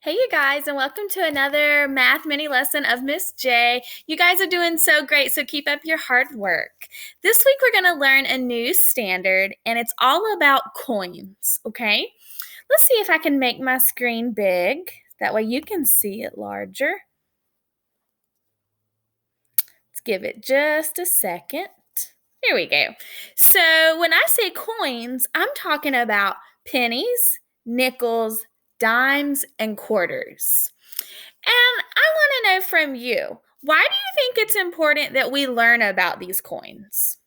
Hey, you guys, and welcome to another math mini lesson of Miss J. You guys are doing so great, so keep up your hard work. This week, we're going to learn a new standard, and it's all about coins, okay? Let's see if I can make my screen big. That way you can see it larger. Let's give it just a second. Here we go. So when I say coins, I'm talking about pennies, nickels, dimes, and quarters. And I want to know from you, why do you think it's important that we learn about these coins?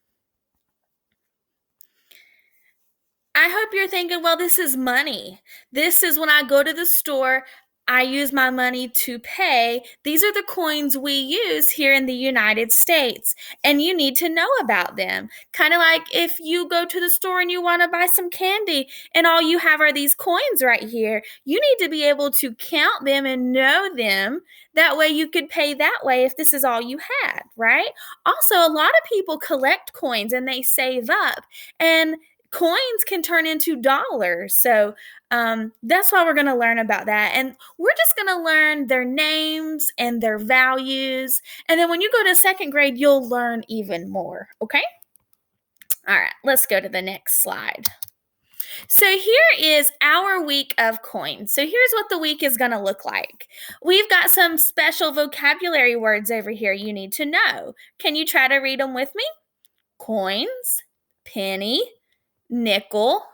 I hope you're thinking, well, this is money. This is when I go to the store, I use my money to pay. These are the coins we use here in the United States, and you need to know about them. Kind of like if you go to the store and you want to buy some candy, and all you have are these coins right here, you need to be able to count them and know them. That way you could pay that way if this is all you had, right? Also, a lot of people collect coins and they save up. And coins can turn into dollars. So that's why we're going to learn about that. And we're just going to learn their names and their values. And then when you go to second grade, you'll learn even more. Okay? All right, let's go to the next slide. So here is our week of coins. So here's what the week is going to look like. We've got some special vocabulary words over here you need to know. Can you try to read them with me? Coins, penny, nickel,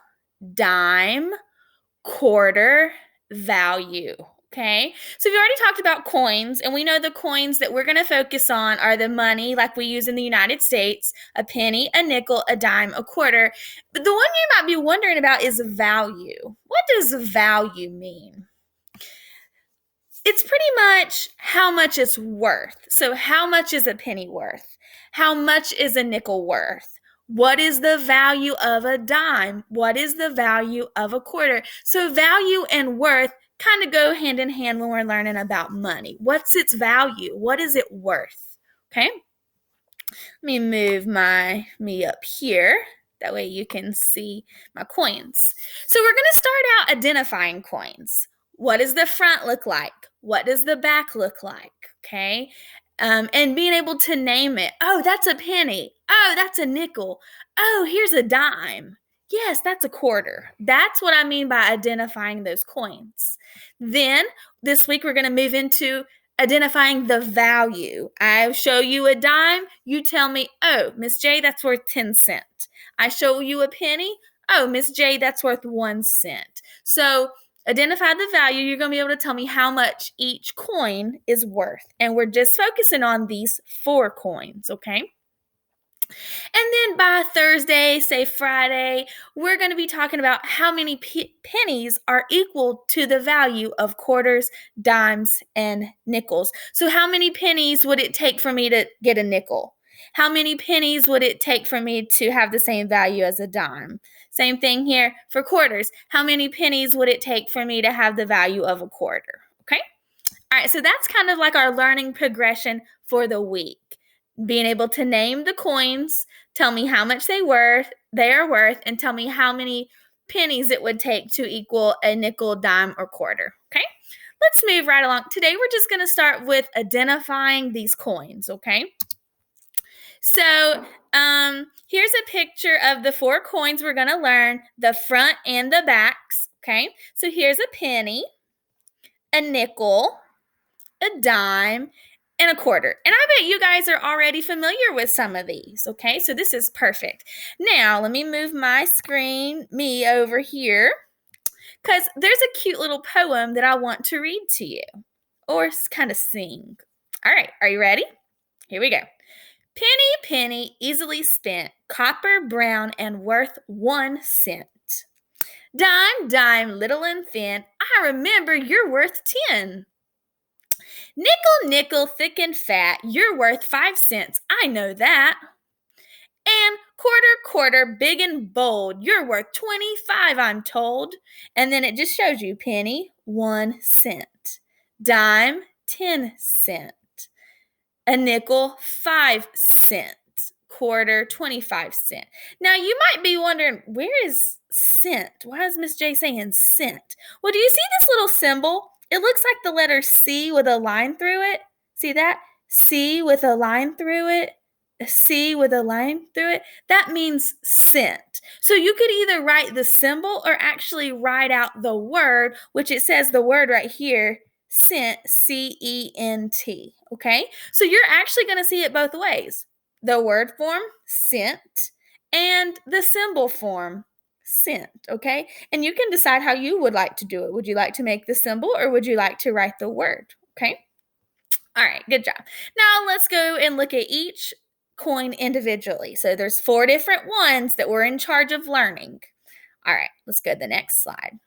dime, quarter, value. Okay, so we've already talked about coins, and we know the coins that we're going to focus on are the money like we use in the United States: a penny, a nickel, a dime, a quarter. But the one you might be wondering about is value. What does value mean? It's pretty much how much it's worth. So, how much is a penny worth? How much is a nickel worth? What is the value of a dime? What is the value of a quarter? So, value and worth kind of go hand in hand when we're learning about money. What's its value? What is it worth? Okay. Let me move me up here. That way you can see my coins. So we're going to start out identifying coins. What does the front look like? What does the back look like? Okay. And being able to name it. Oh, that's a penny. Oh, that's a nickel. Oh, here's a dime. Yes, that's a quarter. That's what I mean by identifying those coins. Then this week we're going to move into identifying the value. I show you a dime, you tell me, oh, Miss J, that's worth 10 cents. I show you a penny, oh, Miss J, that's worth 1 cent. So identify the value. You're going to be able to tell me how much each coin is worth. And we're just focusing on these 4 coins, okay? And then by Thursday, say Friday, we're going to be talking about how many pennies are equal to the value of quarters, dimes, and nickels. So, how many pennies would it take for me to get a nickel? How many pennies would it take for me to have the same value as a dime? Same thing here for quarters. How many pennies would it take for me to have the value of a quarter? Okay. All right. So, that's kind of like our learning progression for the week. Being able to name the coins, tell me how much they are worth, and tell me how many pennies it would take to equal a nickel, dime, or quarter. Okay, let's move right along. Today we're just going to start with identifying these coins. Okay, so here's a picture of the 4 coins we're going to learn, the front and the backs. Okay, so here's a penny, a nickel, a dime, and a quarter. And I bet you guys are already familiar with some of these, okay? So this is perfect. Now, let me move me over here, because there's a cute little poem that I want to read to you, or kind of sing. All right, are you ready? Here we go. Penny, penny, easily spent, copper brown and worth 1 cent. Dime, dime, little and thin, I remember you're worth 10. Nickel, nickel, thick and fat, you're worth 5 cents, I know that. And quarter, quarter, big and bold, you're worth 25, I'm told. And then it just shows you penny, 1 cent. Dime, 10 cent. A nickel, 5 cent. Quarter, 25 cent. Now you might be wondering, where is cent? Why is Miss J saying cent? Well, do you see this little symbol? it looks like the letter C with a line through it. See that? C with a line through it. A C with a line through it. That means cent. So you could either write the symbol or actually write out the word, which it says the word right here, cent, C-E-N-T. Okay? So you're actually going to see it both ways. The word form, cent, and the symbol form, cent, okay? And you can decide how you would like to do it. Would you like to make the symbol or would you like to write the word, okay? All right, good job. Now let's go and look at each coin individually. So there's 4 different ones that we're in charge of learning. All right, let's go to the next slide.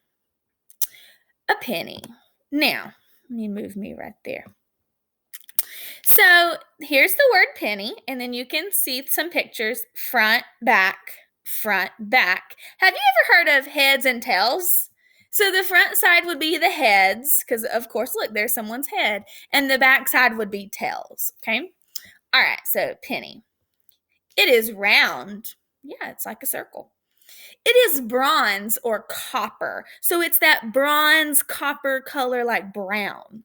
A penny. Now, let me move me right there. So here's the word penny, and then you can see some pictures, front, back, front, back. Have you ever heard of heads and tails? So the front side would be the heads, because of course, look, there's someone's head, and the back side would be tails, okay? All right, so penny. It is round. Yeah, it's like a circle. It is bronze or copper. So it's that bronze copper color like brown.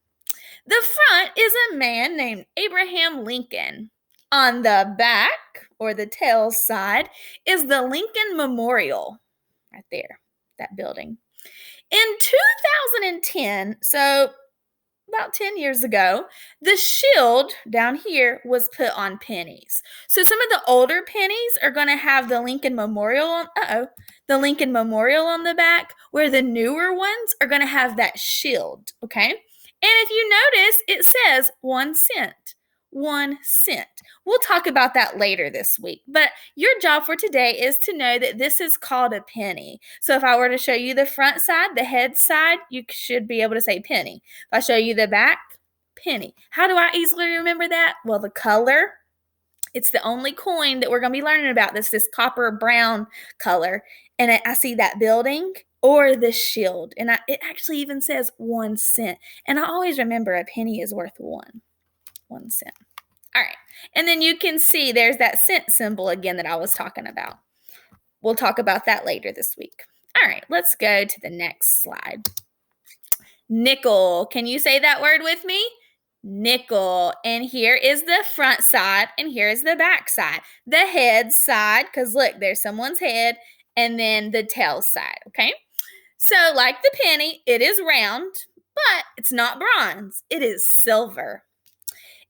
The front is a man named Abraham Lincoln. On the back, or the tail side, is the Lincoln Memorial. Right there, that building. In 2010, so about 10 years ago, the shield down here was put on pennies. So some of the older pennies are going to have the Lincoln Memorial on, the Lincoln Memorial on the back, where the newer ones are going to have that shield, okay? And if you notice, it says 1 cent. 1 cent. We'll talk about that later this week. But your job for today is to know that this is called a penny. So if I were to show you the front side, the head side, you should be able to say penny. If I show you the back, penny. How do I easily remember that? Well, the color. It's the only coin that we're going to be learning about. This copper brown color. And I see that building or the shield. And it actually even says 1 cent. And I always remember a penny is worth 1 cent. All right. And then you can see there's that cent symbol again that I was talking about. We'll talk about that later this week. All right. Let's go to the next slide. Nickel. Can you say that word with me? Nickel. And here is the front side and here is the back side. The head side, because look, there's someone's head, and then the tail side, okay? So like the penny, it is round, but it's not bronze. It is silver.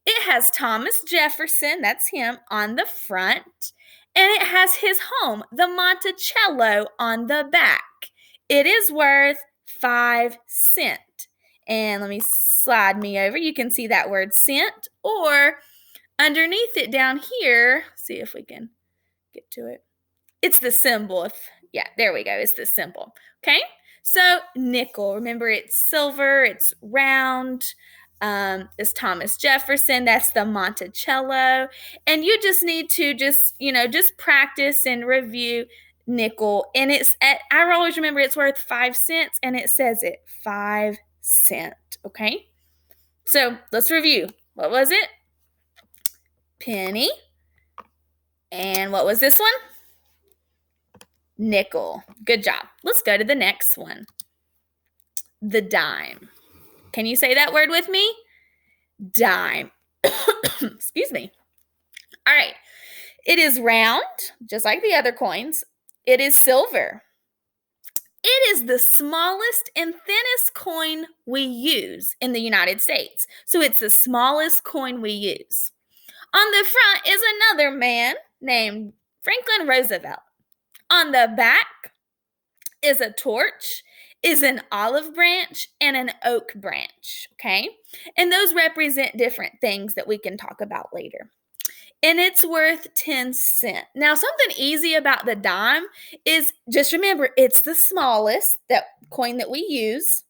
It has Thomas Jefferson, that's him, on the front, and it has his home, the Monticello, on the back. It is worth 5 cents. And let me slide me over. You can see that word cent, or underneath it down here, see if we can get to it. It's the symbol. Yeah, there we go. It's the symbol. Okay? So nickel, remember it's silver, it's round. Is Thomas Jefferson. That's the Monticello. And you just need to just practice and review nickel. And I always remember it's worth 5 cents, and it says it 5 cent. Okay. So let's review. What was it? Penny. And what was this one? Nickel. Good job. Let's go to the next one. The dime. Can you say that word with me? Dime. Excuse me. All right. It is round, just like the other coins. It is silver. It is the smallest and thinnest coin we use in the United States. So it's the smallest coin we use. On the front is another man named Franklin Roosevelt. On the back is a torch, is an olive branch, and an oak branch, okay? And those represent different things that we can talk about later. And it's worth 10 cents. Now, something easy about the dime is just remember, it's the smallest, that coin that we use.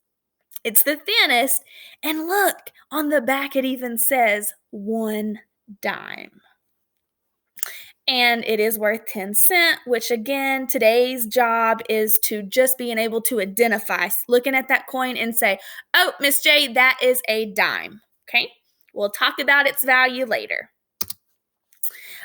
It's the thinnest. And look, on the back it even says 1 dime. And it is worth 10 cents, which again, today's job is to just being able to identify, looking at that coin and say, oh, Miss J, that is a dime, okay? We'll talk about its value later.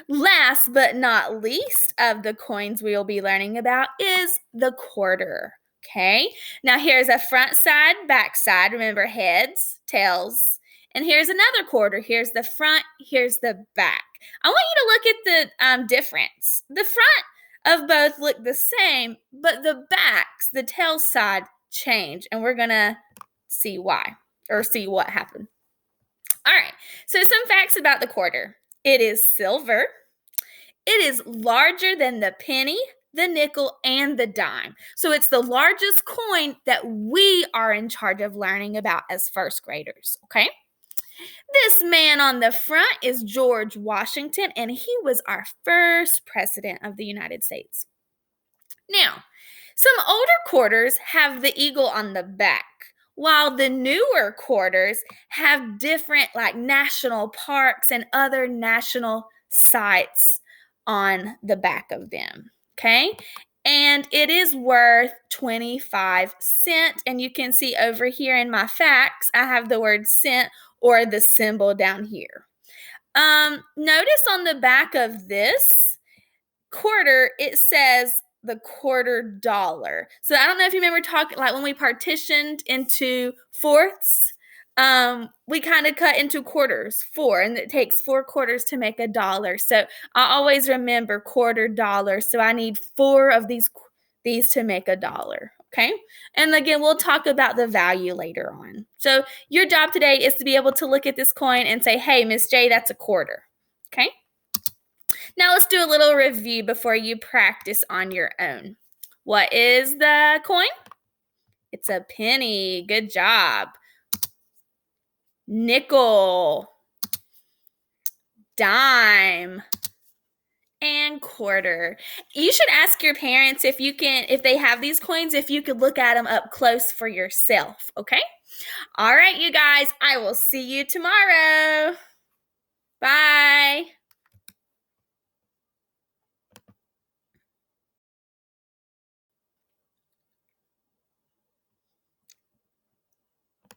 Last but not least of the coins we'll be learning about is the quarter, Okay, now here's a front side, back side. Remember, heads, tails. And here's another quarter. Here's the front, here's the back. I want you to look at the difference. The front of both look the same, but the backs, the tail side, change. And we're going to see why, or see what happened. All right, so some facts about the quarter. It is silver. It is larger than the penny, the nickel, and the dime. So it's the largest coin that we are in charge of learning about as first graders, okay? This man on the front is George Washington, and he was our first president of the United States. Now, some older quarters have the eagle on the back, while the newer quarters have different like national parks and other national sites on the back of them, okay? And it is worth 25 cents. And you can see over here in my facts, I have the word cent or the symbol down here. Notice on the back of this quarter, it says the quarter dollar. So I don't know if you remember talking, like when we partitioned into fourths, we kind of cut into quarters, 4, and it takes 4 quarters to make a dollar. So I always remember quarter dollar. So I need 4 of these to make a dollar. Okay. And again, we'll talk about the value later on. So your job today is to be able to look at this coin and say, hey, Miss J, that's a quarter. Okay. Now let's do a little review before you practice on your own. What is the coin? It's a penny. Good job. Nickel, dime, and quarter. You should ask your parents if they have these coins, if you could look at them up close for yourself, okay? All right, you guys, I will see you tomorrow.